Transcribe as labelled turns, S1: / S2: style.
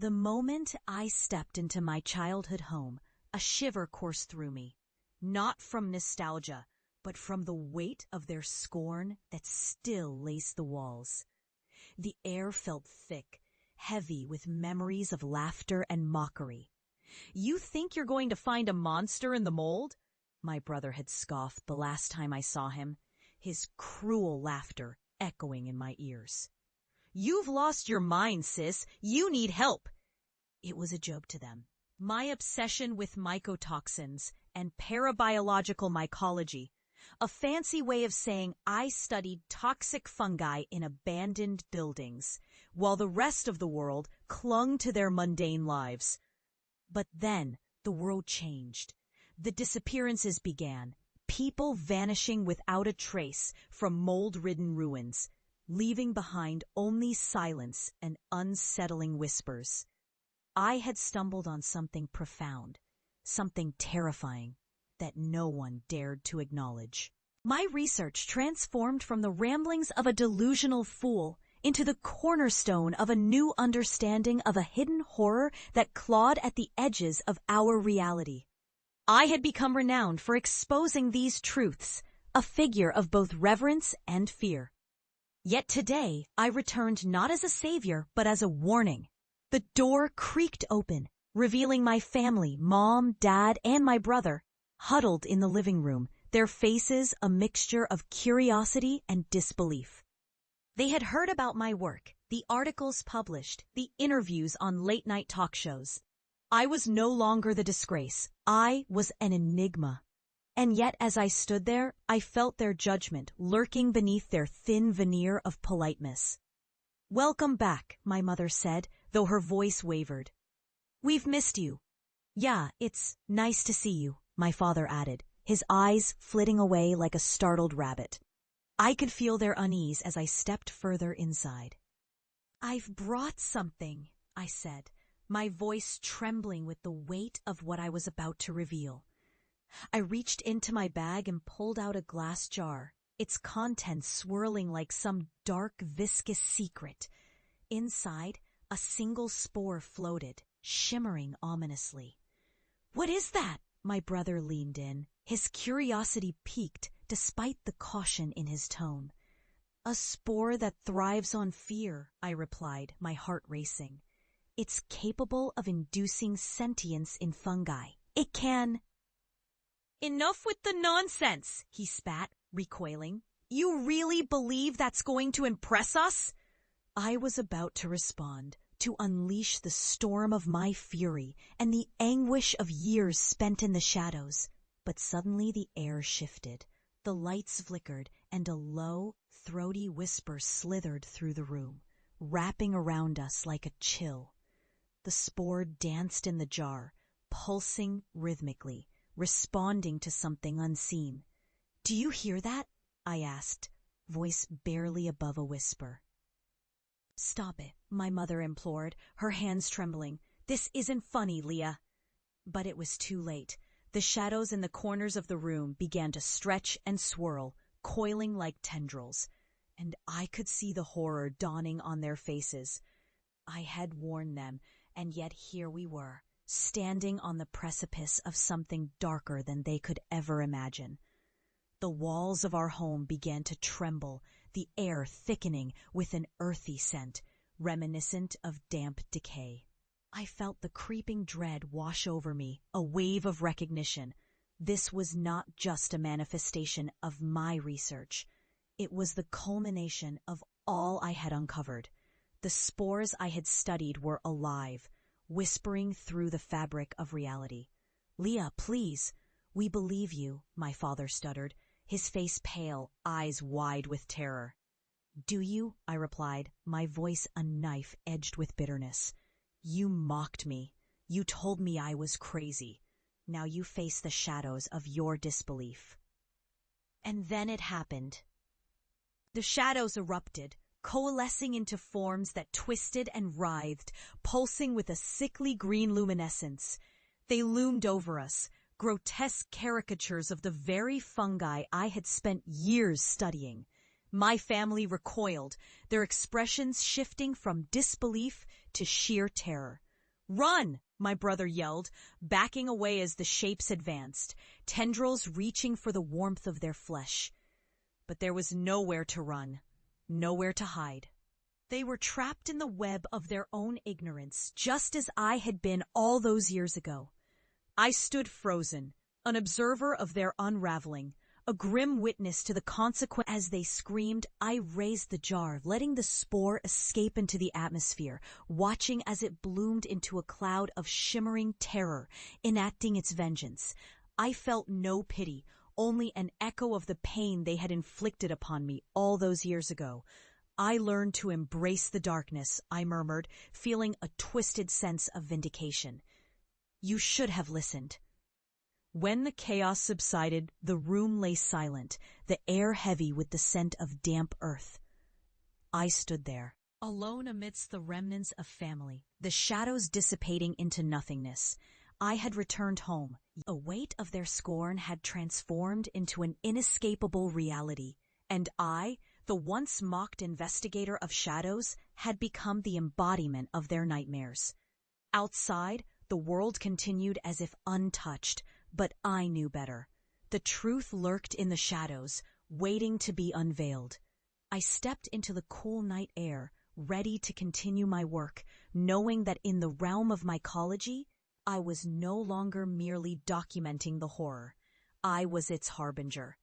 S1: The moment I stepped into my childhood home, a shiver coursed through me, not from nostalgia, but from the weight of their scorn that still laced the walls. The air felt thick, heavy with memories of laughter and mockery. "You think you're going to find a monster in the mold?" my brother had scoffed the last time I saw him, his cruel laughter echoing in my ears. "You've lost your mind, sis. You need help." It was a joke to them. My obsession with mycotoxins and parabiological mycology, a fancy way of saying I studied toxic fungi in abandoned buildings, while the rest of the world clung to their mundane lives. But then the world changed. The disappearances began, people vanishing without a trace from mold-ridden ruins, leaving behind only silence and unsettling whispers. I had stumbled on something profound, something terrifying, that no one dared to acknowledge. My research transformed from the ramblings of a delusional fool into the cornerstone of a new understanding of a hidden horror that clawed at the edges of our reality. I had become renowned for exposing these truths, a figure of both reverence and fear. Yet today, I returned not as a savior, but as a warning. The door creaked open, revealing my family, mom, dad, and my brother, huddled in the living room, their faces a mixture of curiosity and disbelief. They had heard about my work, the articles published, the interviews on late-night talk shows. I was no longer the disgrace. I was an enigma. And yet as I stood there, I felt their judgment lurking beneath their thin veneer of politeness. "Welcome back," my mother said, though her voice wavered. "We've missed you." "Yeah, it's nice to see you," my father added, his eyes flitting away like a startled rabbit. I could feel their unease as I stepped further inside. "I've brought something," I said, my voice trembling with the weight of what I was about to reveal. I reached into my bag and pulled out a glass jar, its contents swirling like some dark, viscous secret. Inside, a single spore floated, shimmering ominously. "What is that?" My brother leaned in, his curiosity piqued despite the caution in his tone. "A spore that thrives on fear," I replied, my heart racing. "It's capable of inducing sentience in fungi. It can—" "Enough with the nonsense," he spat, recoiling. "You really believe that's going to impress us?" I was about to respond, to unleash the storm of my fury and the anguish of years spent in the shadows. But suddenly the air shifted, the lights flickered, and a low, throaty whisper slithered through the room, wrapping around us like a chill. The spore danced in the jar, pulsing rhythmically, responding to something unseen. "Do you hear that?" I asked, voice barely above a whisper. "Stop it," my mother implored, her hands trembling. "This isn't funny, Leah." But it was too late. The shadows in the corners of the room began to stretch and swirl, coiling like tendrils, and I could see the horror dawning on their faces. I had warned them, and yet here we were, standing on the precipice of something darker than they could ever imagine. The walls of our home began to tremble, the air thickening with an earthy scent, reminiscent of damp decay. I felt the creeping dread wash over me, a wave of recognition. This was not just a manifestation of my research. It was the culmination of all I had uncovered. The spores I had studied were alive, whispering through the fabric of reality. "Leah, please, we believe you," my father stuttered, his face pale, eyes wide with terror. "Do you?" I replied, my voice a knife edged with bitterness. "You mocked me. You told me I was crazy. Now you face the shadows of your disbelief." And then it happened. The shadows erupted, coalescing into forms that twisted and writhed, pulsing with a sickly green luminescence. They loomed over us, grotesque caricatures of the very fungi I had spent years studying. My family recoiled, their expressions shifting from disbelief to sheer terror. "Run!" my brother yelled, backing away as the shapes advanced, tendrils reaching for the warmth of their flesh. But there was nowhere to run, nowhere to hide. They were trapped in the web of their own ignorance, just as I had been all those years ago. I stood frozen, an observer of their unraveling, a grim witness to the consequence. As they screamed, I raised the jar, letting the spore escape into the atmosphere, watching as it bloomed into a cloud of shimmering terror, enacting its vengeance. I felt no pity, only an echo of the pain they had inflicted upon me all those years ago. I learned to embrace the darkness, I murmured, feeling a twisted sense of vindication. You should have listened. When the chaos subsided, the room lay silent, the air heavy with the scent of damp earth. I stood there, alone amidst the remnants of family, the shadows dissipating into nothingness. I had returned home. The weight of their scorn had transformed into an inescapable reality, and I, the once mocked investigator of shadows, had become the embodiment of their nightmares. Outside, the world continued as if untouched, but I knew better. The truth lurked in the shadows, waiting to be unveiled. I stepped into the cool night air, ready to continue my work, knowing that in the realm of mycology, I was no longer merely documenting the horror. I was its harbinger.